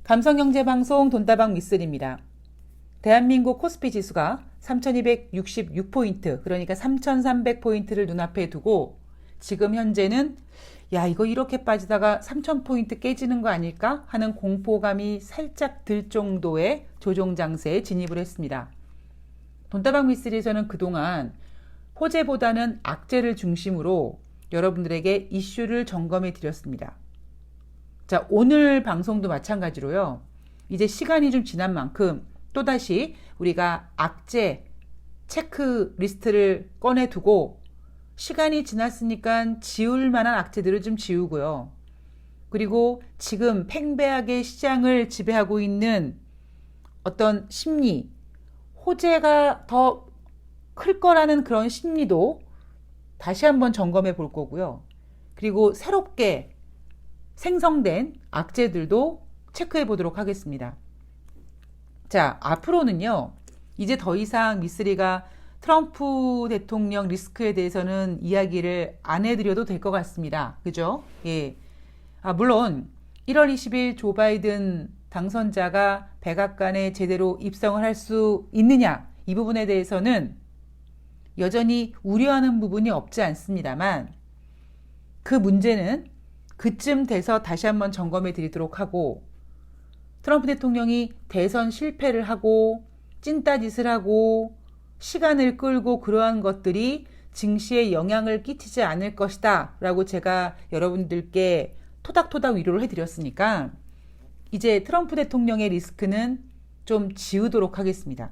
감성경제방송 돈다방 미쓰리입니다. 대한민국 코스피 지수가 3266포인트, 그러니까 3300포인트를 눈앞에 두고 지금 현재는 이거 이렇게 빠지다가 3000포인트 깨지는 거 아닐까 하는 공포감이 살짝 들 정도의 조정 장세에 진입을 했습니다. 돈다방 미쓰리에서는 그동안 호재보다는 악재를 중심으로 여러분들에게 이슈를 점검해 드렸습니다. 자, 오늘 방송도 마찬가지로요. 이제 시간이 좀 지난 만큼 또다시 우리가 악재 체크리스트를 꺼내두고 시간이 지났으니까 지울 만한 악재들을 좀 지우고요. 그리고 지금 팽배하게 시장을 지배하고 있는 어떤 심리, 호재가 더 클 거라는 그런 심리도 다시 한번 점검해 볼 거고요. 그리고 새롭게 생성된 악재들도 체크해 보도록 하겠습니다. 자, 앞으로는요, 이제 더 이상 미쓰리가 트럼프 대통령 리스크에 대해서는 이야기를 안 해드려도 될 것 같습니다. 그죠? 예. 물론 1월 20일 조 바이든 당선자가 백악관에 제대로 입성을 할 수 있느냐, 이 부분에 대해서는 여전히 우려하는 부분이 없지 않습니다만 그 문제는 그쯤 돼서 다시 한번 점검해 드리도록 하고, 트럼프 대통령이 대선 실패를 하고 찐따짓을 하고 시간을 끌고 그러한 것들이 증시에 영향을 끼치지 않을 것이다 라고 제가 여러분들께 토닥토닥 위로를 해드렸으니까 이제 트럼프 대통령의 리스크는 좀 지우도록 하겠습니다.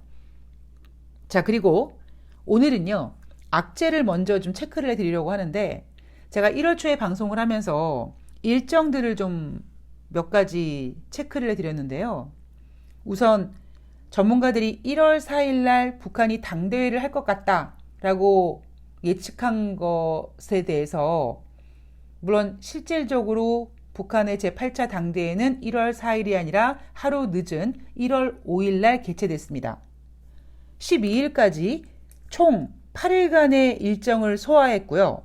자, 그리고 오늘은요, 악재를 먼저 좀 체크를 해드리려고 하는데, 제가 1월 초에 방송을 하면서 일정들을 좀 몇 가지 체크를 해드렸는데요. 우선 전문가들이 1월 4일 날 북한이 당대회를 할 것 같다라고 예측한 것에 대해서, 물론 실질적으로 북한의 제8차 당대회는 1월 4일이 아니라 하루 늦은 1월 5일 날 개최됐습니다. 12일까지 총 8일간의 일정을 소화했고요.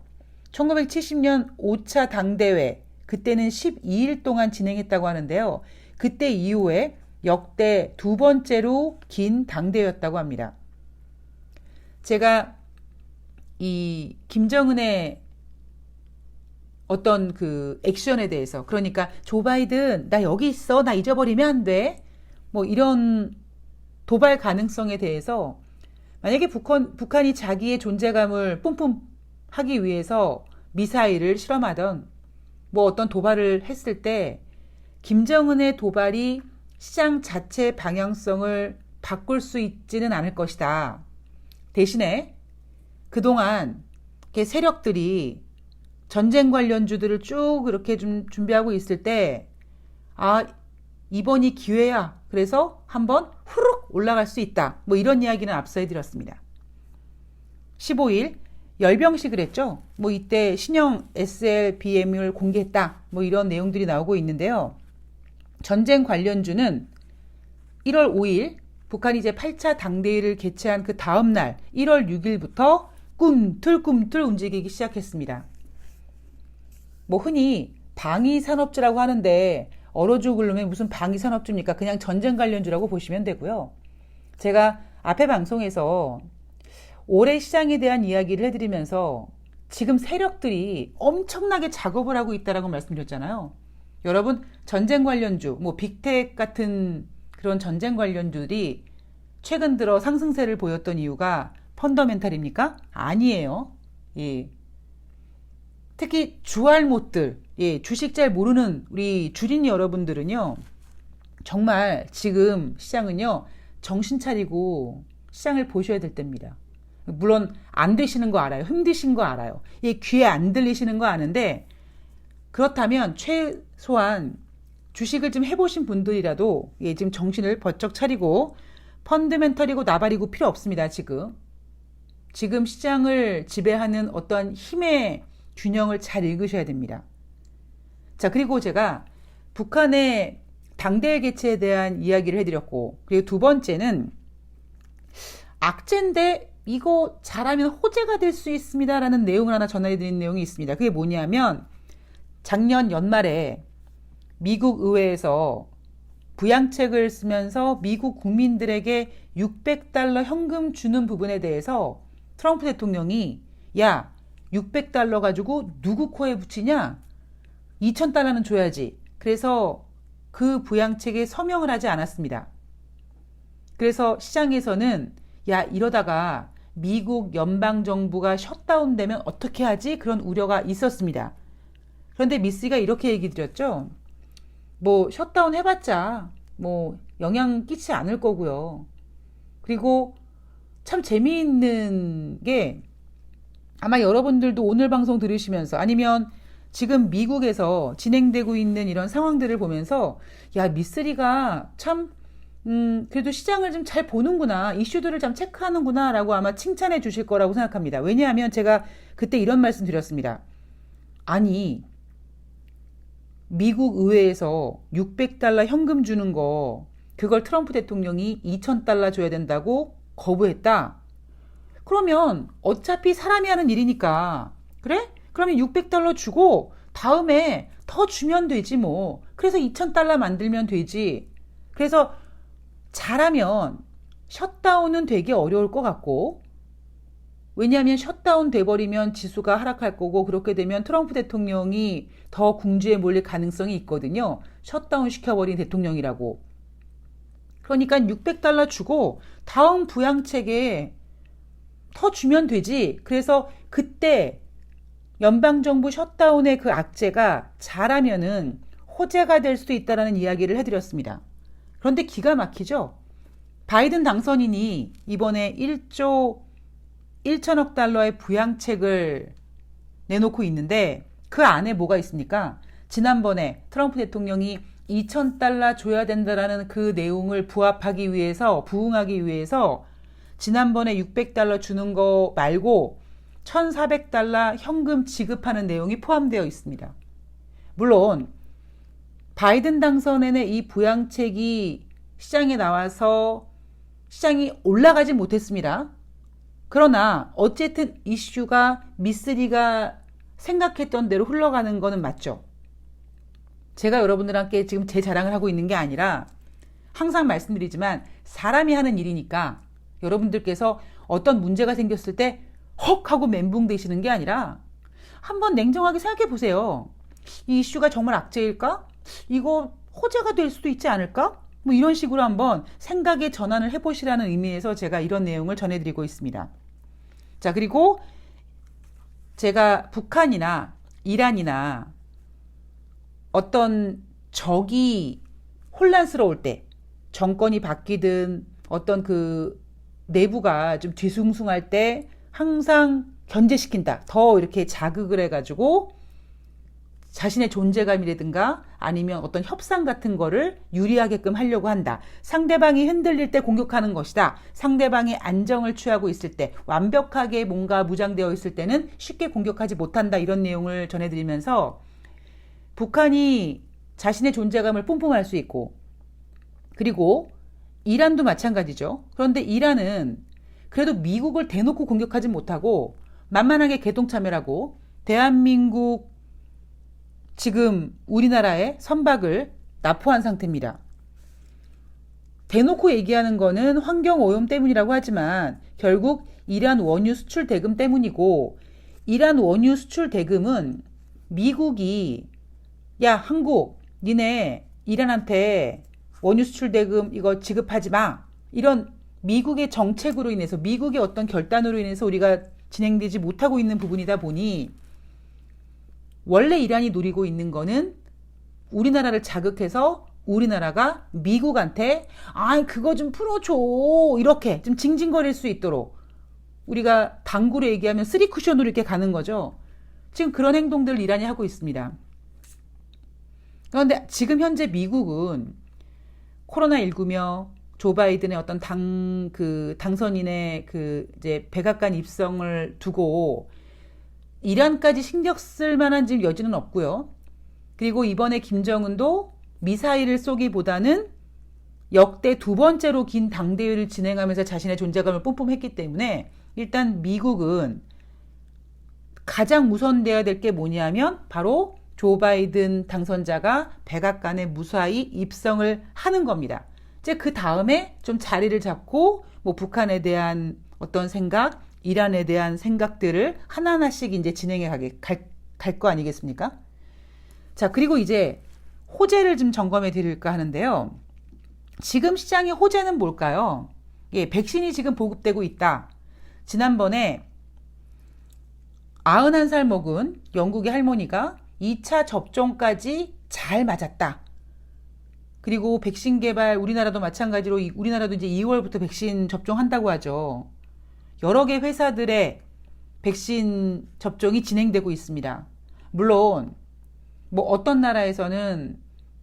1970년 5차 당대회, 그때는 12일 동안 진행했다고 하는데요. 그때 이후에 역대 두 번째로 긴 당대회였다고 합니다. 제가 이 김정은의 어떤 그 액션에 대해서, 그러니까 조 바이든 나 여기 있어, 나 잊어버리면 안 돼, 뭐 이런 도발 가능성에 대해서, 만약에 북한이 자기의 존재감을 뿜뿜하기 위해서 미사일을 실험하던 뭐 어떤 도발을 했을 때 김정은의 도발이 시장 자체 방향성을 바꿀 수 있지는 않을 것이다. 대신에 그동안 세력들이 전쟁 관련주들을 쭉 이렇게 좀 준비하고 있을 때, 이번이 기회야, 그래서 한번 후룩 올라갈 수 있다, 뭐 이런 이야기는 앞서 해드렸습니다. 15일 열병식을 했죠. 뭐 이때 신형 SLBM을 공개했다, 뭐 이런 내용들이 나오고 있는데요. 전쟁 관련주는 1월 5일 북한이 이제 8차 당대회를 개최한 그 다음 날 1월 6일부터 꿈틀꿈틀 움직이기 시작했습니다. 뭐 흔히 방위산업주라고 하는데 얼어 죽을 놈에 무슨 방위산업주입니까? 그냥 전쟁 관련주라고 보시면 되고요. 제가 앞에 방송에서 올해 시장에 대한 이야기를 해드리면서 지금 세력들이 엄청나게 작업을 하고 있다라고 말씀드렸잖아요. 여러분, 전쟁 관련주, 뭐 빅텍 같은 그런 전쟁 관련주들이 최근 들어 상승세를 보였던 이유가 펀더멘탈입니까? 아니에요. 예. 특히 주알못들, 주식 잘 모르는 우리 주린 여러분들은요, 정말 지금 시장은요, 정신 차리고 시장을 보셔야 될 때입니다. 물론 안 되시는 거 알아요. 힘드신 거 알아요. 귀에 안 들리시는 거 아는데, 그렇다면 최소한 주식을 좀 해보신 분들이라도 지금 정신을 번쩍 차리고, 펀드멘털이고 나발이고 필요 없습니다. 지금 시장을 지배하는 어떤 힘의 균형을 잘 읽으셔야 됩니다. 자, 그리고 제가 북한의 당대회 개최에 대한 이야기를 해드렸고, 그리고 두 번째는 악재인데 이거 잘하면 호재가 될 수 있습니다라는 내용을 하나 전해드린 내용이 있습니다. 그게 뭐냐면 작년 연말에 미국 의회에서 부양책을 쓰면서 미국 국민들에게 600달러 현금 주는 부분에 대해서 트럼프 대통령이 야, 600달러 가지고 누구 코에 붙이냐? 2000달러는 줘야지. 그래서 그 부양책에 서명을 하지 않았습니다. 그래서 시장에서는 야, 이러다가 미국 연방정부가 셧다운되면 어떻게 하지? 그런 우려가 있었습니다. 그런데 미쓰가 이렇게 얘기 드렸죠. 뭐 셧다운 해봤자 뭐 영향 끼치지 않을 거고요. 그리고 참 재미있는 게 아마 여러분들도 오늘 방송 들으시면서 아니면 지금 미국에서 진행되고 있는 이런 상황들을 보면서 야, 미쓰리가 참 그래도 시장을 좀 잘 보는구나, 이슈들을 좀 체크하는구나 라고 아마 칭찬해 주실 거라고 생각합니다. 왜냐하면 제가 그때 이런 말씀 드렸습니다. 아니, 미국 의회에서 600달러 현금 주는 거 그걸 트럼프 대통령이 2000달러 줘야 된다고 거부했다. 그러면 어차피 사람이 하는 일이니까 그래? 그러면 600달러 주고 다음에 더 주면 되지 뭐. 그래서 2000달러 만들면 되지. 그래서 잘하면 셧다운은 되게 어려울 것 같고, 왜냐하면 셧다운 돼버리면 지수가 하락할 거고, 그렇게 되면 트럼프 대통령이 더 궁지에 몰릴 가능성이 있거든요. 셧다운 시켜버린 대통령이라고. 그러니까 600달러 주고 다음 부양책에 더 주면 되지. 그래서 그때 연방정부 셧다운의 그 악재가 잘하면은 호재가 될 수도 있다라는 이야기를 해드렸습니다. 그런데 기가 막히죠? 바이든 당선인이 이번에 1조 1천억 달러의 부양책을 내놓고 있는데 그 안에 뭐가 있습니까? 지난번에 트럼프 대통령이 2000달러 줘야 된다라는 그 내용을 부응하기 위해서 지난번에 600달러 주는 거 말고 1400달러 현금 지급하는 내용이 포함되어 있습니다. 물론 바이든 당선인의 이 부양책이 시장에 나와서 시장이 올라가지 못했습니다. 그러나 어쨌든 이슈가 미쓰리가 생각했던 대로 흘러가는 거는 맞죠. 제가 여러분들께 지금 제 자랑을 하고 있는 게 아니라 항상 말씀드리지만 사람이 하는 일이니까 여러분들께서 어떤 문제가 생겼을 때 헉 하고 멘붕 되시는 게 아니라 한번 냉정하게 생각해 보세요. 이 이슈가 정말 악재일까? 이거 호재가 될 수도 있지 않을까? 뭐 이런 식으로 한번 생각의 전환을 해보시라는 의미에서 제가 이런 내용을 전해드리고 있습니다. 자, 그리고 제가 북한이나 이란이나 어떤 적이 혼란스러울 때, 정권이 바뀌든 어떤 그 내부가 좀 뒤숭숭할 때 항상 견제시킨다. 더 이렇게 자극을 해가지고 자신의 존재감이라든가 아니면 어떤 협상 같은 거를 유리하게끔 하려고 한다. 상대방이 흔들릴 때 공격하는 것이다. 상대방이 안정을 취하고 있을 때, 완벽하게 뭔가 무장되어 있을 때는 쉽게 공격하지 못한다. 이런 내용을 전해드리면서 북한이 자신의 존재감을 뿜뿜할 수 있고, 그리고 이란도 마찬가지죠. 그런데 이란은 그래도 미국을 대놓고 공격하지 못하고 만만하게 개동참여하고 대한민국 지금 우리나라의 선박을 납포한 상태입니다. 대놓고 얘기하는 거는 환경오염 때문이라고 하지만 결국 이란 원유 수출 대금 때문이고, 이란 원유 수출 대금은 미국이 야, 한국 니네 이란한테 원유 수출 대금 이거 지급하지 마, 이런 미국의 정책으로 인해서, 미국의 어떤 결단으로 인해서 우리가 진행되지 못하고 있는 부분이다 보니 원래 이란이 노리고 있는 거는 우리나라를 자극해서 우리나라가 미국한테 그거 좀 풀어줘, 이렇게 좀 징징거릴 수 있도록, 우리가 당구로 얘기하면 쓰리 쿠션으로 이렇게 가는 거죠. 지금 그런 행동들을 이란이 하고 있습니다. 그런데 지금 현재 미국은 코로나19며 조 바이든의 어떤 당선인의 이제 백악관 입성을 두고 이란까지 신경 쓸 만한 지금 여지는 없고요. 그리고 이번에 김정은도 미사일을 쏘기보다는 역대 두 번째로 긴 당대회를 진행하면서 자신의 존재감을 뿜뿜했기 때문에 일단 미국은 가장 우선돼야 될 게 뭐냐면 바로 조 바이든 당선자가 백악관에 무사히 입성을 하는 겁니다. 이제 그 다음에 좀 자리를 잡고 뭐 북한에 대한 어떤 생각, 이란에 대한 생각들을 하나하나씩 이제 진행해 갈 거 아니겠습니까? 자, 그리고 이제 호재를 좀 점검해 드릴까 하는데요. 지금 시장의 호재는 뭘까요? 예, 백신이 지금 보급되고 있다. 지난번에 91살 먹은 영국의 할머니가 2차 접종까지 잘 맞았다. 그리고 백신 개발, 우리나라도 마찬가지로 우리나라도 이제 2월부터 백신 접종한다고 하죠. 여러 개 회사들의 백신 접종이 진행되고 있습니다. 물론 뭐 어떤 나라에서는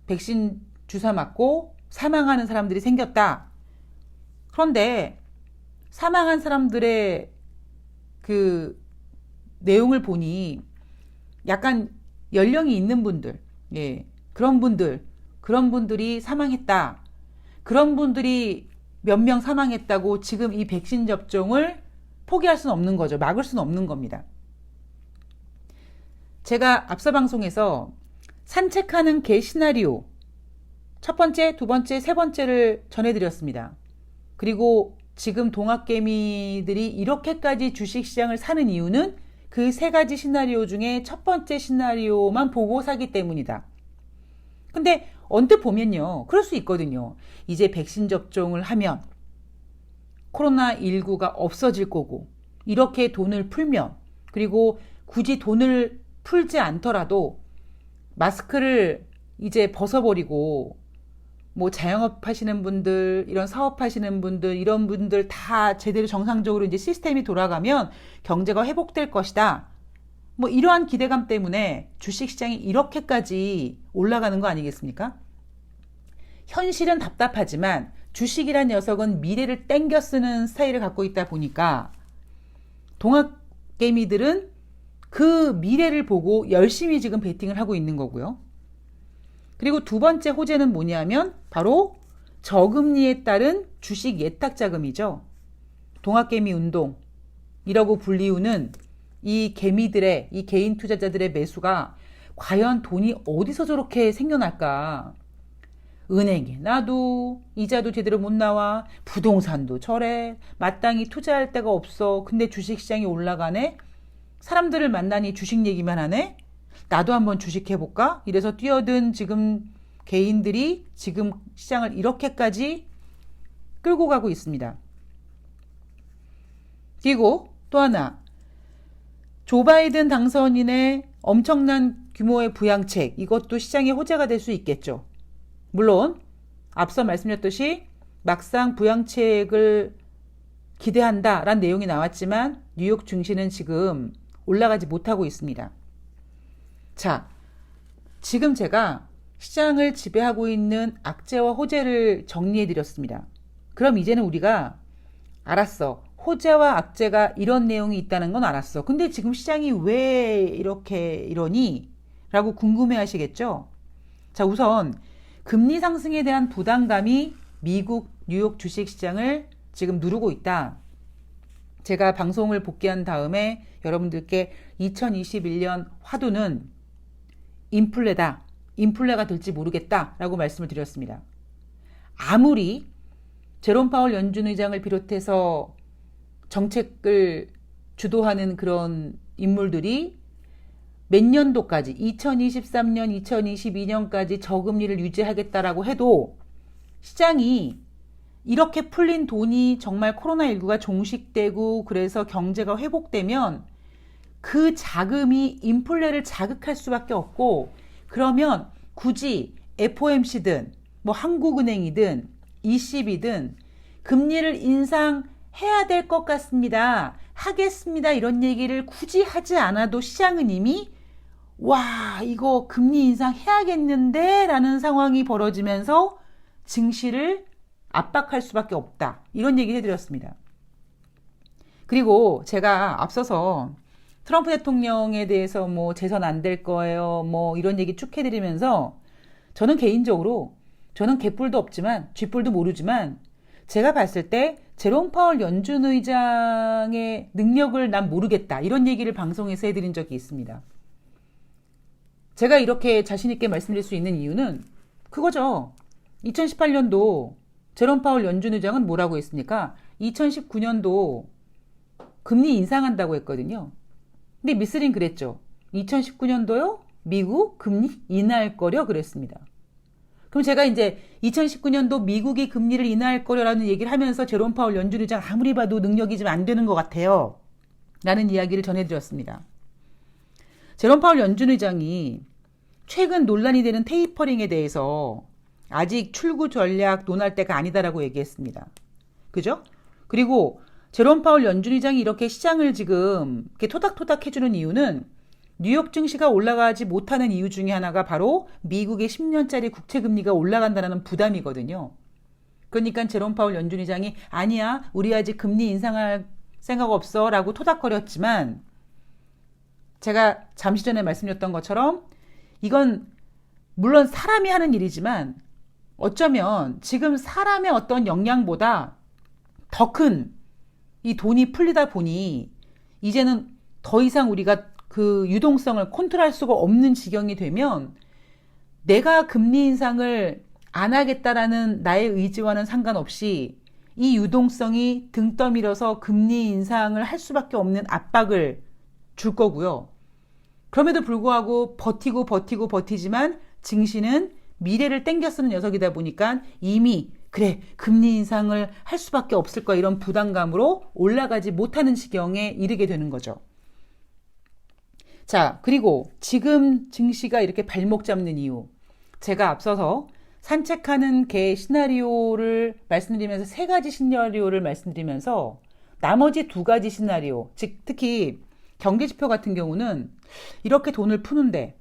백신 주사 맞고 사망하는 사람들이 생겼다. 그런데 사망한 사람들의 그 내용을 보니 약간 연령이 있는 분들, 예, 그런 분들이 사망했다. 그런 분들이 몇 명 사망했다고 지금 이 백신 접종을 포기할 수는 없는 거죠. 막을 수는 없는 겁니다. 제가 앞서 방송에서 산책하는 개 시나리오 첫 번째, 두 번째, 세 번째를 전해드렸습니다. 그리고 지금 동학개미들이 이렇게까지 주식시장을 사는 이유는 그 세 가지 시나리오 중에 첫 번째 시나리오만 보고 사기 때문이다. 근데 언뜻 보면요, 그럴 수 있거든요. 이제 백신 접종을 하면 코로나19가 없어질 거고, 이렇게 돈을 풀면, 그리고 굳이 돈을 풀지 않더라도 마스크를 이제 벗어버리고, 뭐 자영업 하시는 분들, 이런 사업 하시는 분들, 이런 분들 다 제대로 정상적으로 이제 시스템이 돌아가면 경제가 회복될 것이다. 뭐 이러한 기대감 때문에 주식시장이 이렇게까지 올라가는 거 아니겠습니까? 현실은 답답하지만 주식이란 녀석은 미래를 땡겨 쓰는 스타일을 갖고 있다 보니까 동학개미들은 그 미래를 보고 열심히 지금 베팅을 하고 있는 거고요. 그리고 두 번째 호재는 뭐냐면 바로 저금리에 따른 주식 예탁자금이죠. 동학개미 운동이라고 불리우는 이 개미들의, 이 개인 투자자들의 매수가 과연 돈이 어디서 저렇게 생겨날까? 은행에 놔도 이자도 제대로 못 나와, 부동산도 저래, 마땅히 투자할 데가 없어. 근데 주식시장이 올라가네? 사람들을 만나니 주식 얘기만 하네? 나도 한번 주식 해볼까? 이래서 뛰어든 지금 개인들이 지금 시장을 이렇게까지 끌고 가고 있습니다. 그리고 또 하나, 조 바이든 당선인의 엄청난 규모의 부양책, 이것도 시장의 호재가 될 수 있겠죠. 물론 앞서 말씀드렸듯이 막상 부양책을 기대한다라는 내용이 나왔지만 뉴욕 증시는 지금 올라가지 못하고 있습니다. 자, 지금 제가 시장을 지배하고 있는 악재와 호재를 정리해 드렸습니다. 그럼 이제는 우리가 알았어. 호재와 악재가 이런 내용이 있다는 건 알았어. 근데 지금 시장이 왜 이러니? 라고 궁금해 하시겠죠? 자, 우선 금리 상승에 대한 부담감이 미국 뉴욕 주식시장을 지금 누르고 있다. 제가 방송을 복귀한 다음에 여러분들께 2021년 화두는 인플레다. 인플레가 될지 모르겠다. 라고 말씀을 드렸습니다. 아무리 제롬 파월 연준 의장을 비롯해서 정책을 주도하는 그런 인물들이 몇 년도까지 2023년, 2022년까지 저금리를 유지하겠다라고 해도 시장이 이렇게 풀린 돈이 정말 코로나19가 종식되고 그래서 경제가 회복되면 그 자금이 인플레를 자극할 수밖에 없고, 그러면 굳이 FOMC든 뭐 한국은행이든 ECB든 금리를 인상해야 될 것 같습니다. 하겠습니다. 이런 얘기를 굳이 하지 않아도 시장은 이미 와, 이거 금리 인상해야겠는데 라는 상황이 벌어지면서 증시를 압박할 수밖에 없다. 이런 얘기 해드렸습니다. 그리고 제가 앞서서 트럼프 대통령에 대해서 뭐 재선 안 될 거예요. 뭐 이런 얘기 쭉 해드리면서 저는 개인적으로 저는 개뿔도 없지만 쥐뿔도 모르지만 제가 봤을 때 제롬 파월 연준 의장의 능력을 난 모르겠다. 이런 얘기를 방송에서 해드린 적이 있습니다. 제가 이렇게 자신있게 말씀드릴 수 있는 이유는 그거죠. 2018년도 제롬 파월 연준 의장은 뭐라고 했습니까? 2019년도 금리 인상한다고 했거든요. 근데 미스린 그랬죠. 2019년도요? 미국 금리 인하할 거려 그랬습니다. 그럼 제가 이제 2019년도 미국이 금리를 인하할 거려라는 얘기를 하면서 제롬 파월 연준 의장 아무리 봐도 능력이 좀 안 되는 것 같아요. 라는 이야기를 전해드렸습니다. 제롬 파월 연준 의장이 최근 논란이 되는 테이퍼링에 대해서 아직 출구 전략 논할 때가 아니다라고 얘기했습니다. 그죠? 그리고 제롬 파월 연준 의장이 이렇게 시장을 지금 이렇게 토닥토닥 해주는 이유는 뉴욕 증시가 올라가지 못하는 이유 중에 하나가 바로 미국의 10년짜리 국채금리가 올라간다는 부담이거든요. 그러니까 제롬 파월 연준 의장이 아니야, 우리 아직 금리 인상할 생각 없어 라고 토닥거렸지만 제가 잠시 전에 말씀드렸던 것처럼 이건 물론 사람이 하는 일이지만 어쩌면 지금 사람의 어떤 역량보다 더 큰 이 돈이 풀리다 보니 이제는 더 이상 우리가 그 유동성을 컨트롤할 수가 없는 지경이 되면 내가 금리 인상을 안 하겠다라는 나의 의지와는 상관없이 이 유동성이 등 떠밀어서 금리 인상을 할 수밖에 없는 압박을 줄 거고요. 그럼에도 불구하고 버티지만 증시는 미래를 땡겨 쓰는 녀석이다 보니까 이미 그래 금리 인상을 할 수밖에 없을 거야 이런 부담감으로 올라가지 못하는 지경에 이르게 되는 거죠. 자, 그리고 지금 증시가 이렇게 발목 잡는 이유, 제가 앞서서 산책하는 개 시나리오를 말씀드리면서 세 가지 시나리오를 말씀드리면서 나머지 두 가지 시나리오, 즉 특히 경제지표 같은 경우는 이렇게 돈을 푸는데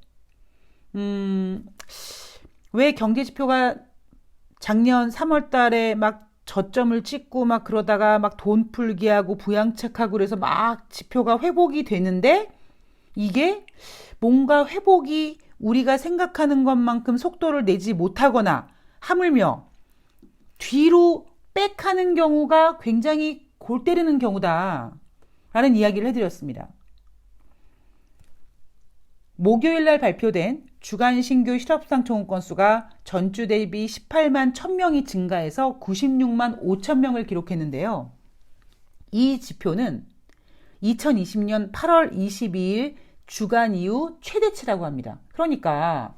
왜 경제지표가 작년 3월 달에 막 저점을 찍고 막 그러다가 막 돈 풀기 하고 부양책하고 그래서 막 지표가 회복이 되는데 이게 뭔가 회복이 우리가 생각하는 것만큼 속도를 내지 못하거나 하물며 뒤로 백하는 경우가 굉장히 골 때리는 경우다 라는 이야기를 해드렸습니다. 목요일 날 발표된 주간 신규 실업상 청구 건수가 전주 대비 18만 1000명이 증가해서 96만 5천 명을 기록했는데요. 이 지표는 2020년 8월 22일 주간 이후 최대치라고 합니다. 그러니까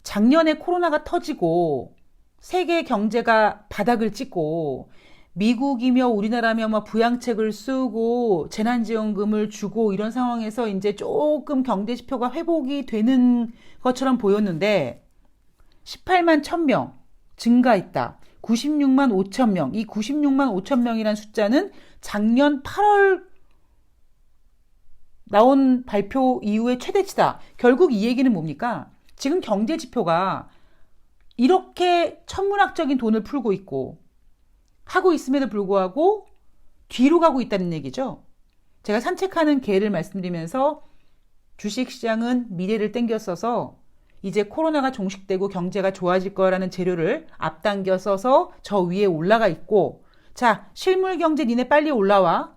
작년에 코로나가 터지고 세계 경제가 바닥을 찍고 미국이며 우리나라며 뭐 부양책을 쓰고 재난지원금을 주고 이런 상황에서 이제 조금 경제 지표가 회복이 되는 것처럼 보였는데 18만 1000명 증가했다. 96만 5천 명. 이 96만 5천 명이라는 숫자는 작년 8월 나온 발표 이후의 최대치다. 결국 이 얘기는 뭡니까? 지금 경제 지표가 이렇게 천문학적인 돈을 풀고 있고 하고 있음에도 불구하고 뒤로 가고 있다는 얘기죠. 제가 산책하는 개를 말씀드리면서 주식시장은 미래를 땡겼어서 이제 코로나가 종식되고 경제가 좋아질 거라는 재료를 앞당겨 써서 저 위에 올라가 있고 자, 실물 경제 니네 빨리 올라와.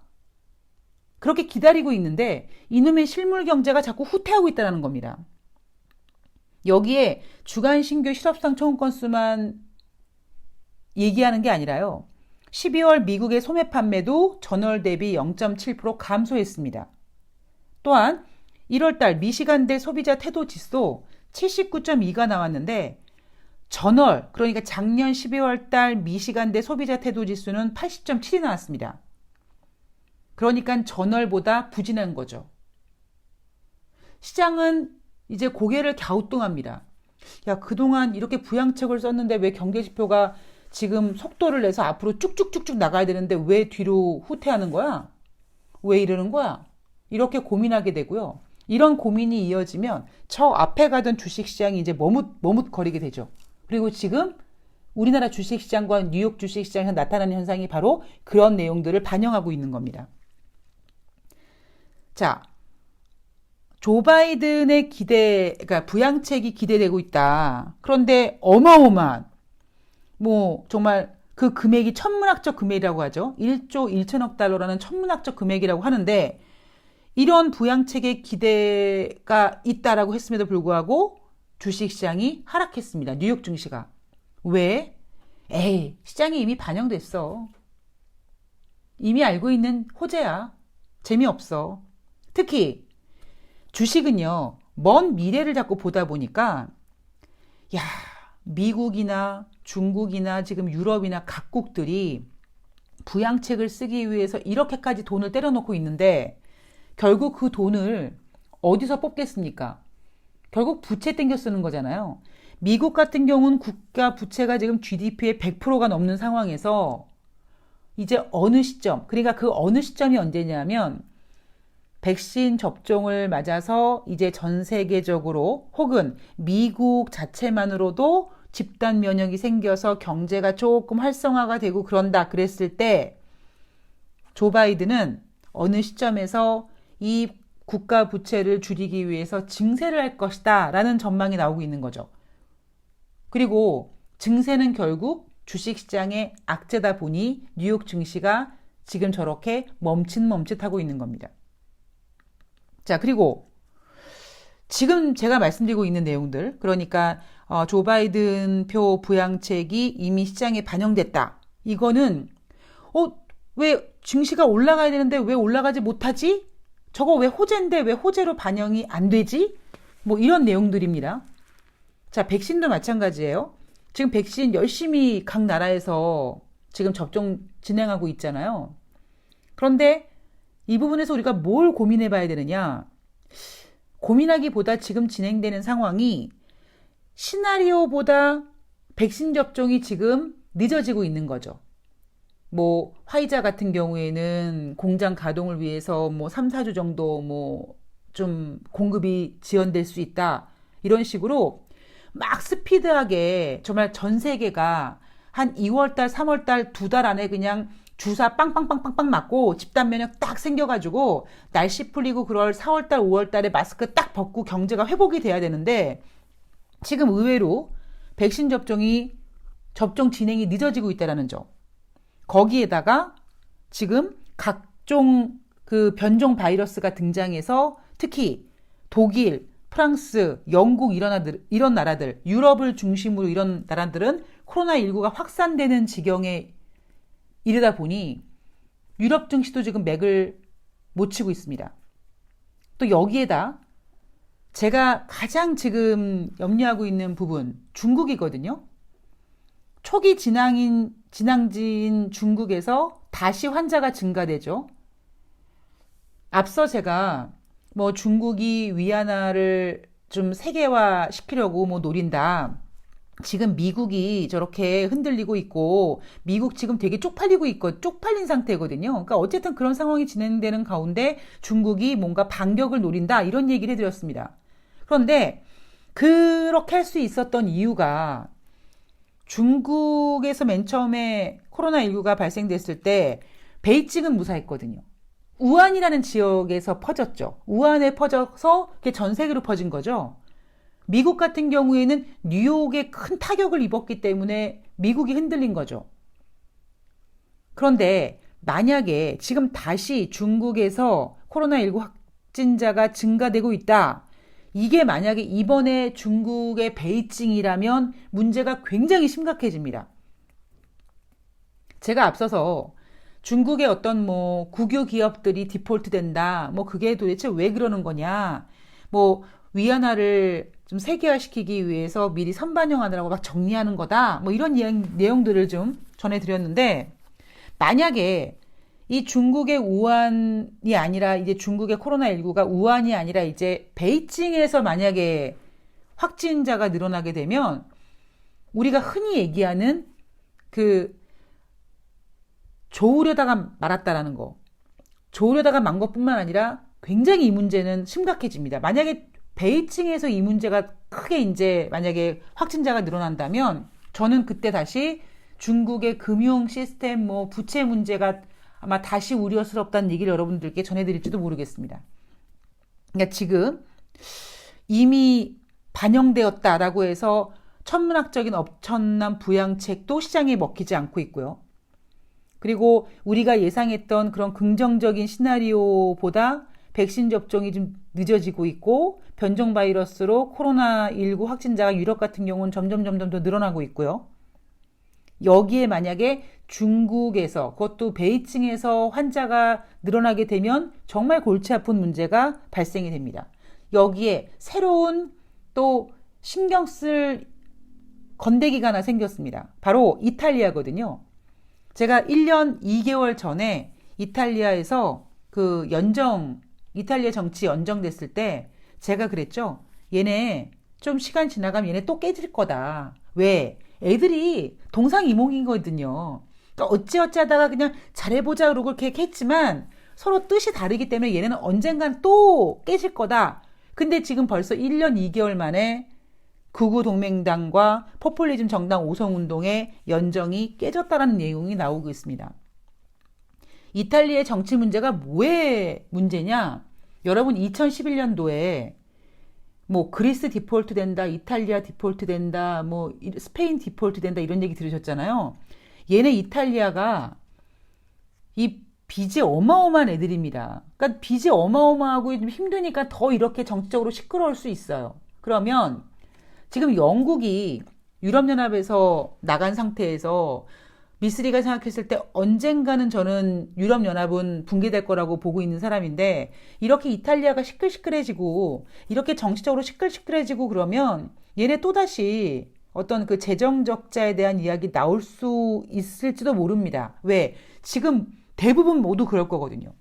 그렇게 기다리고 있는데 이놈의 실물 경제가 자꾸 후퇴하고 있다는 겁니다. 여기에 주간 신규 실업상 청구 건수만 얘기하는 게 아니라요. 12월 미국의 소매 판매도 전월 대비 0.7% 감소했습니다. 또한 1월달 미시간대 소비자 태도 지수 79.2가 나왔는데 전월, 그러니까 작년 12월달 미시간대 소비자 태도 지수는 80.7이 나왔습니다. 그러니까 전월보다 부진한 거죠. 시장은 이제 고개를 갸우뚱합니다. 야, 그동안 이렇게 부양책을 썼는데 왜 경제지표가 지금 속도를 내서 앞으로 쭉쭉쭉쭉 나가야 되는데 왜 뒤로 후퇴하는 거야? 왜 이러는 거야? 이렇게 고민하게 되고요. 이런 고민이 이어지면 저 앞에 가던 주식시장이 이제 머뭇거리게 되죠. 그리고 지금 우리나라 주식시장과 뉴욕 주식시장에서 나타나는 현상이 바로 그런 내용들을 반영하고 있는 겁니다. 자, 조 바이든의 그러니까 부양책이 기대되고 있다. 그런데 어마어마한 정말 그 금액이 천문학적 금액이라고 하죠. 1조 1천억 달러라는 천문학적 금액이라고 하는데 이런 부양책의 기대가 있다라고 했음에도 불구하고 주식시장이 하락했습니다. 뉴욕 증시가. 왜? 에이, 시장이 이미 반영됐어. 이미 알고 있는 호재야. 재미없어. 특히 주식은요, 먼 미래를 자꾸 보다 보니까, 야, 미국이나 중국이나 지금 유럽이나 각국들이 부양책을 쓰기 위해서 이렇게까지 돈을 때려놓고 있는데, 결국 그 돈을 어디서 뽑겠습니까? 결국 부채 땡겨 쓰는 거잖아요. 미국 같은 경우는 국가 부채가 지금 GDP의 100%가 넘는 상황에서 이제 어느 시점, 그러니까 그 어느 시점이 언제냐면 백신 접종을 맞아서 이제 전 세계적으로 혹은 미국 자체만으로도 집단 면역이 생겨서 경제가 조금 활성화가 되고 그런다 그랬을 때 조 바이든은 어느 시점에서 이 국가 부채를 줄이기 위해서 증세를 할 것이다 라는 전망이 나오고 있는 거죠. 그리고 증세는 결국 주식시장의 악재다 보니 뉴욕 증시가 지금 저렇게 멈칫멈칫하고 있는 겁니다. 자, 그리고 지금 제가 말씀드리고 있는 내용들, 그러니까 조 바이든 표 부양책이 이미 시장에 반영됐다. 이거는 왜 증시가 올라가야 되는데 왜 올라가지 못하지? 저거 왜 호재인데 왜 호재로 반영이 안 되지? 뭐 이런 내용들입니다. 자, 백신도 마찬가지예요. 지금 백신 열심히 각 나라에서 지금 접종 진행하고 있잖아요. 그런데 이 부분에서 우리가 뭘 고민해 봐야 되느냐? 고민하기보다 지금 진행되는 상황이 시나리오보다 백신 접종이 지금 늦어지고 있는 거죠. 뭐 화이자 같은 경우에는 공장 가동을 위해서 뭐 3, 4주 정도 뭐 좀 공급이 지연될 수 있다. 이런 식으로 막 스피드하게 정말 전 세계가 한 2월달, 3월달 2달 안에 그냥 주사 빵빵빵빵빵 맞고 집단 면역 딱 생겨가지고 날씨 풀리고 그럴 4월달, 5월달에 마스크 딱 벗고 경제가 회복이 돼야 되는데 지금 의외로 백신 접종 진행이 늦어지고 있다는 점. 거기에다가 지금 각종 그 변종 바이러스가 등장해서 특히 독일, 프랑스, 영국 이런 나라들, 유럽을 중심으로 이런 나라들은 코로나19가 확산되는 지경에 이르다 보니 유럽 증시도 지금 맥을 못 치고 있습니다. 또 여기에다 제가 가장 지금 염려하고 있는 부분, 중국이거든요. 초기 진앙지인 중국에서 다시 환자가 증가되죠. 앞서 제가 뭐 중국이 위안화를 좀 세계화 시키려고 뭐 노린다. 지금 미국이 저렇게 흔들리고 있고 미국 지금 되게 쪽팔린 상태거든요. 그러니까 어쨌든 그런 상황이 진행되는 가운데 중국이 뭔가 반격을 노린다 이런 얘기를 해드렸습니다. 그런데 그렇게 할 수 있었던 이유가 중국에서 맨 처음에 코로나19가 발생됐을 때 베이징은 무사했거든요. 우한이라는 지역에서 퍼졌죠. 우한에 퍼져서 그게 전 세계로 퍼진 거죠. 미국 같은 경우에는 뉴욕에 큰 타격을 입었기 때문에 미국이 흔들린 거죠. 그런데 만약에 지금 다시 중국에서 코로나19 확진자가 증가되고 있다. 이게 만약에 이번에 중국의 베이징이라면 문제가 굉장히 심각해집니다. 제가 앞서서 중국의 어떤 뭐 국유 기업들이 디폴트 된다. 뭐 그게 도대체 왜 그러는 거냐. 뭐 위안화를 좀 세계화시키기 위해서 미리 선반영하느라고 막 정리하는 거다. 뭐 이런 내용들을 좀 전해드렸는데 만약에 이 중국의 우한이 아니라 이제 중국의 코로나19가 우한이 아니라 이제 베이징에서 만약에 확진자가 늘어나게 되면 우리가 흔히 얘기하는 그 조우려다가 말았다라는 거. 조우려다가 만 것뿐만 아니라 굉장히 이 문제는 심각해집니다. 만약에 베이징에서 이 문제가 크게 이제 만약에 확진자가 늘어난다면 저는 그때 다시 중국의 금융 시스템 뭐 부채 문제가 아마 다시 우려스럽다는 얘기를 여러분들께 전해드릴지도 모르겠습니다. 그러니까 지금 이미 반영되었다라고 해서 천문학적인 엄청난 부양책도 시장에 먹히지 않고 있고요. 그리고 우리가 예상했던 그런 긍정적인 시나리오보다 백신 접종이 좀 늦어지고 있고 변종 바이러스로 코로나19 확진자가 유럽 같은 경우는 점점 더 늘어나고 있고요. 여기에 만약에 중국에서 그것도 베이징에서 환자가 늘어나게 되면 정말 골치 아픈 문제가 발생이 됩니다. 여기에 새로운 또 신경 쓸 건더기가 하나 생겼습니다. 바로 이탈리아거든요. 제가 1년 2개월 전에 이탈리아에서 그 이탈리아 정치 연정됐을 때 제가 그랬죠. 얘네 좀 시간 지나가면 얘네 또 깨질 거다. 왜? 애들이 동상이몽이거든요. 그러니까 어찌어찌 하다가 그냥 잘해보자 그러고 이렇게 했지만 서로 뜻이 다르기 때문에 얘네는 언젠간 또 깨질 거다. 근데 지금 벌써 1년 2개월 만에 극우 동맹당과 포퓰리즘 정당 오성운동의 연정이 깨졌다라는 내용이 나오고 있습니다. 이탈리아의 정치 문제가 뭐의 문제냐? 여러분 2011년도에 뭐 그리스 디폴트 된다, 이탈리아 디폴트 된다, 뭐 스페인 디폴트 된다 이런 얘기 들으셨잖아요. 얘네 이탈리아가 이 빚이 어마어마한 애들입니다. 그러니까 빚이 어마어마하고 힘드니까 더 이렇게 정치적으로 시끄러울 수 있어요. 그러면 지금 영국이 유럽연합에서 나간 상태에서 미쓰리가 생각했을 때 언젠가는 저는 유럽연합은 붕괴될 거라고 보고 있는 사람인데 이렇게 이탈리아가 시끌시끌해지고 이렇게 정치적으로 시끌시끌해지고 그러면 얘네 또다시 어떤 그 재정 적자에 대한 이야기 나올 수 있을지도 모릅니다. 왜? 지금 대부분 모두 그럴 거거든요.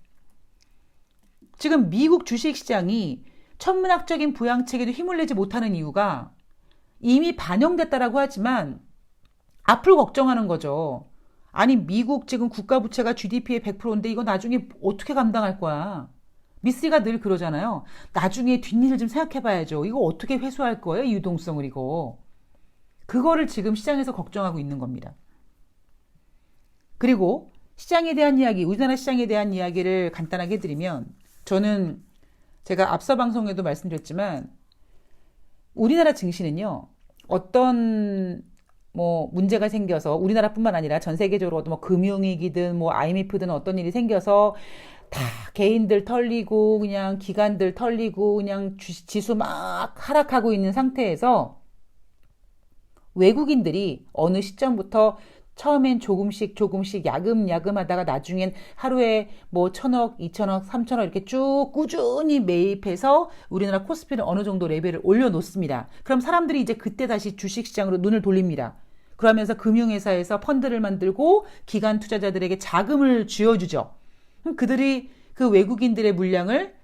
지금 미국 주식시장이 천문학적인 부양책에도 힘을 내지 못하는 이유가 이미 반영됐다라고 하지만 앞을 걱정하는 거죠. 아니 미국 지금 국가 부채가 GDP의 100%인데 이거 나중에 어떻게 감당할 거야? 미쓰리가 늘 그러잖아요. 나중에 뒷일을 좀 생각해봐야죠. 이거 어떻게 회수할 거예요? 이 유동성을 이거. 그거를 지금 시장에서 걱정하고 있는 겁니다. 그리고 시장에 대한 이야기, 우리나라 시장에 대한 이야기를 간단하게 해드리면 저는 제가 앞서 방송에도 말씀드렸지만 우리나라 증시는요. 어떤 뭐 문제가 생겨서 우리나라뿐만 아니라 전 세계적으로 뭐 금융위기든 뭐 IMF든 어떤 일이 생겨서 다 개인들 털리고 그냥 기관들 털리고 그냥 지수 막 하락하고 있는 상태에서 외국인들이 어느 시점부터 처음엔 조금씩 야금 하다가 나중엔 하루에 뭐 1,000억, 2,000억, 3,000억 이렇게 쭉 꾸준히 매입해서 우리나라 코스피를 어느 정도 레벨을 올려놓습니다. 그럼 사람들이 이제 그때 다시 주식시장으로 눈을 돌립니다. 그러면서 금융회사에서 펀드를 만들고 기관 투자자들에게 자금을 쥐어주죠. 그럼 그들이 그 외국인들의 물량을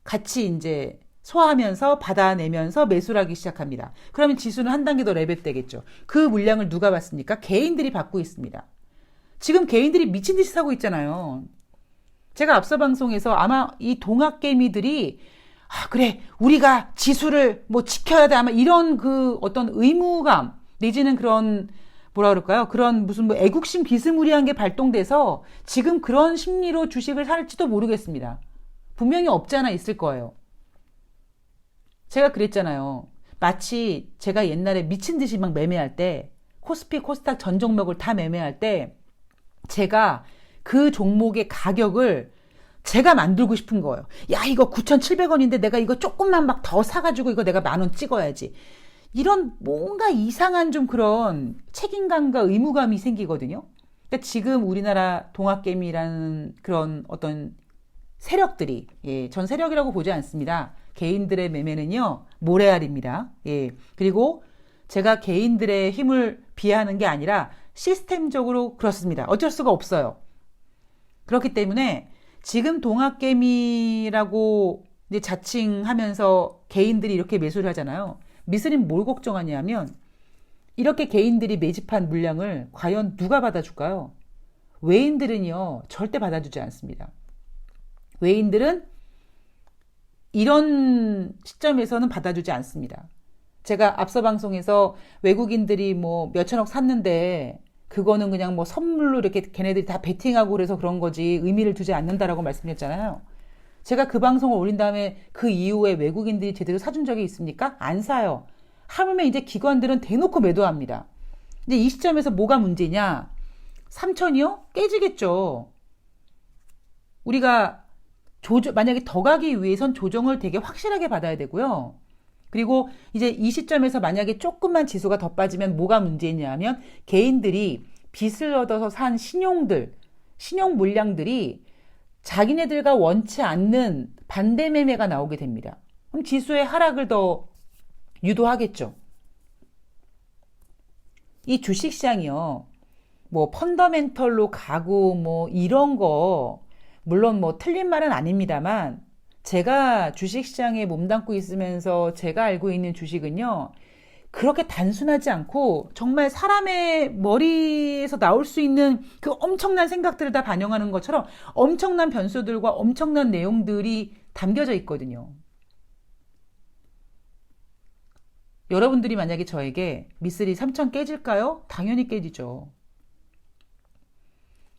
같이 이제 소화하면서 받아내면서 매수를 하기 시작합니다. 그러면 지수는 한 단계 더 레벨되겠죠. 그 물량을 누가 받습니까? 개인들이 받고 있습니다. 지금 개인들이 미친 듯이 사고 있잖아요. 제가 앞서 방송에서 아마 이 동학개미들이 그래 우리가 지수를 뭐 지켜야 돼 아마 이런 그 어떤 의무감 내지는 그런 뭐라 그럴까요? 그런 무슨 뭐 애국심 비스무리한 게 발동돼서 지금 그런 심리로 주식을 살지도 모르겠습니다. 분명히 없지 않아 있을 거예요. 제가 그랬잖아요. 마치 제가 옛날에 미친 듯이 막 매매할 때 코스피, 코스닥 전 종목을 다 매매할 때 제가 그 종목의 가격을 제가 만들고 싶은 거예요. 야 이거 9,700원인데 내가 이거 조금만 막 더 사가지고 이거 내가 10,000원 찍어야지. 이런 뭔가 이상한 좀 그런 책임감과 의무감이 생기거든요. 그러니까 지금 우리나라 동학개미라는 그런 어떤 세력들이 전 세력이라고 보지 않습니다. 개인들의 매매는요 모래알입니다. 그리고 제가 개인들의 힘을 비하하는 게 아니라 시스템적으로 그렇습니다. 어쩔 수가 없어요. 그렇기 때문에 지금 동학개미라고 이제 자칭하면서 개인들이 이렇게 매수를 하잖아요. 미쓰리는 뭘 걱정하냐면 이렇게 개인들이 매집한 물량을 과연 누가 받아줄까요? 외인들은요 절대 받아주지 않습니다. 외인들은 이런 시점에서는 받아주지 않습니다. 제가 앞서 방송에서 외국인들이 뭐 몇천억 샀는데 그거는 그냥 뭐 선물로 이렇게 걔네들이 다 베팅하고 그래서 그런 거지 의미를 두지 않는다라고 말씀드렸잖아요. 제가 그 방송을 올린 다음에 그 이후에 외국인들이 제대로 사준 적이 있습니까? 안 사요. 하물며 이제 기관들은 대놓고 매도합니다. 근데 이 시점에서 뭐가 문제냐? 3,000이요? 깨지겠죠. 우리가 만약에 더 가기 위해선 조정을 되게 확실하게 받아야 되고요. 그리고 이제 이 시점에서 만약에 조금만 지수가 더 빠지면 뭐가 문제냐면 개인들이 빚을 얻어서 산 신용 물량들이 자기네들과 원치 않는 반대 매매가 나오게 됩니다. 그럼 지수의 하락을 더 유도하겠죠. 이 주식시장이요. 뭐 펀더멘털로 가고 뭐 이런 거 물론 뭐 틀린 말은 아닙니다만 제가 주식시장에 몸담고 있으면서 제가 알고 있는 주식은요. 그렇게 단순하지 않고 정말 사람의 머리에서 나올 수 있는 그 엄청난 생각들을 다 반영하는 것처럼 엄청난 변수들과 엄청난 내용들이 담겨져 있거든요. 여러분들이 만약에 저에게 미쓰리 3천 깨질까요? 당연히 깨지죠.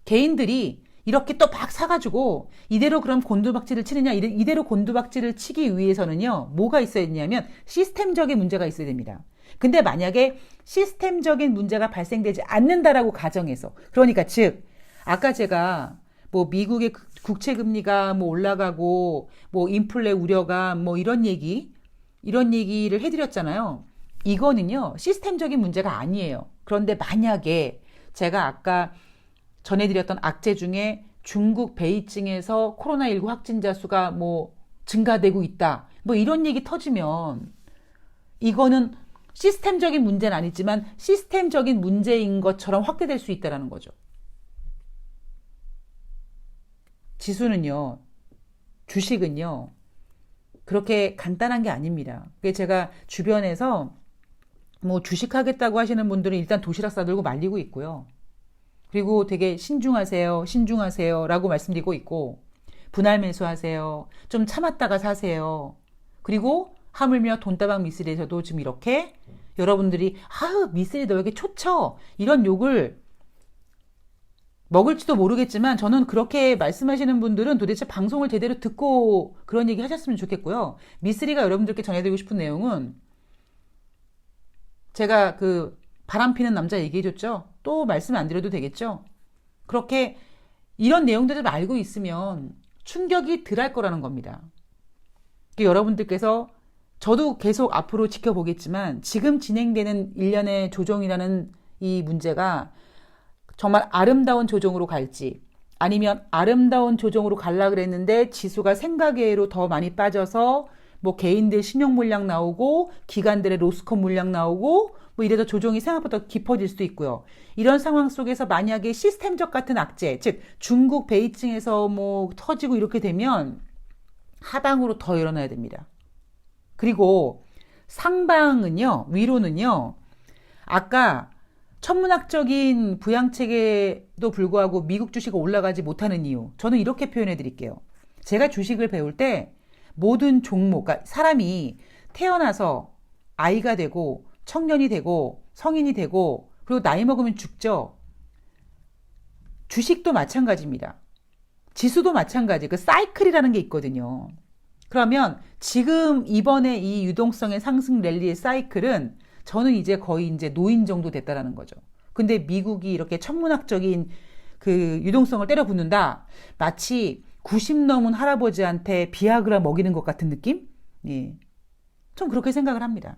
개인들이 이렇게 또 막 사가지고 이대로 그럼 곤두박질을 치느냐 이대로 곤두박질을 치기 위해서는요 뭐가 있어야 되냐면 시스템적인 문제가 있어야 됩니다. 근데 만약에 시스템적인 문제가 발생되지 않는다라고 가정해서 그러니까 즉 아까 제가 뭐 미국의 국채 금리가 뭐 올라가고 뭐 인플레 우려가 뭐 이런 얘기를 해드렸잖아요. 이거는요 시스템적인 문제가 아니에요. 그런데 만약에 제가 아까 전해드렸던 악재 중에 중국 베이징에서 코로나19 확진자 수가 뭐 증가되고 있다. 뭐 이런 얘기 터지면 이거는 시스템적인 문제는 아니지만 시스템적인 문제인 것처럼 확대될 수 있다는 거죠. 지수는요, 주식은요, 그렇게 간단한 게 아닙니다. 제가 주변에서 뭐 주식하겠다고 하시는 분들은 일단 도시락 싸들고 말리고 있고요. 그리고 되게 신중하세요 라고 말씀드리고 있고 분할 매수하세요. 좀 참았다가 사세요. 그리고 하물며 돈다방 미쓰리에서도 지금 이렇게 여러분들이 아유 미쓰리 너 왜 이렇게 초쳐 이런 욕을 먹을지도 모르겠지만 저는 그렇게 말씀하시는 분들은 도대체 방송을 제대로 듣고 그런 얘기 하셨으면 좋겠고요. 미쓰리가 여러분들께 전해드리고 싶은 내용은 제가 그 바람 피는 남자 얘기해줬죠. 또 말씀 안 드려도 되겠죠. 그렇게 이런 내용들을 알고 있으면 충격이 덜 할 거라는 겁니다. 여러분들께서 저도 계속 앞으로 지켜보겠지만 지금 진행되는 일련의 조정이라는 이 문제가 정말 아름다운 조정으로 갈지 아니면 아름다운 조정으로 갈라 그랬는데 지수가 생각외로 더 많이 빠져서 뭐 개인들 신용 물량 나오고 기관들의 로스컷 물량 나오고 뭐 이래서 조정이 생각보다 깊어질 수도 있고요. 이런 상황 속에서 만약에 시스템적 같은 악재, 즉 중국 베이징에서 뭐 터지고 이렇게 되면 하방으로 더 일어나야 됩니다. 그리고 상방은요, 위로는요, 아까 천문학적인 부양책에도 불구하고 미국 주식이 올라가지 못하는 이유, 저는 이렇게 표현해 드릴게요. 제가 주식을 배울 때 모든 종목, 그러니까 사람이 태어나서 아이가 되고 청년이 되고 성인이 되고 그리고 나이 먹으면 죽죠. 주식도 마찬가지입니다. 지수도 마찬가지. 그 사이클이라는 게 있거든요. 그러면 지금 이번에 이 유동성의 상승 랠리의 사이클은 저는 이제 거의 이제 노인 정도 됐다라는 거죠. 근데 미국이 이렇게 천문학적인 그 유동성을 때려 붓는다. 마치 90 넘은 할아버지한테 비아그라 먹이는 것 같은 느낌? 예. 좀 그렇게 생각을 합니다.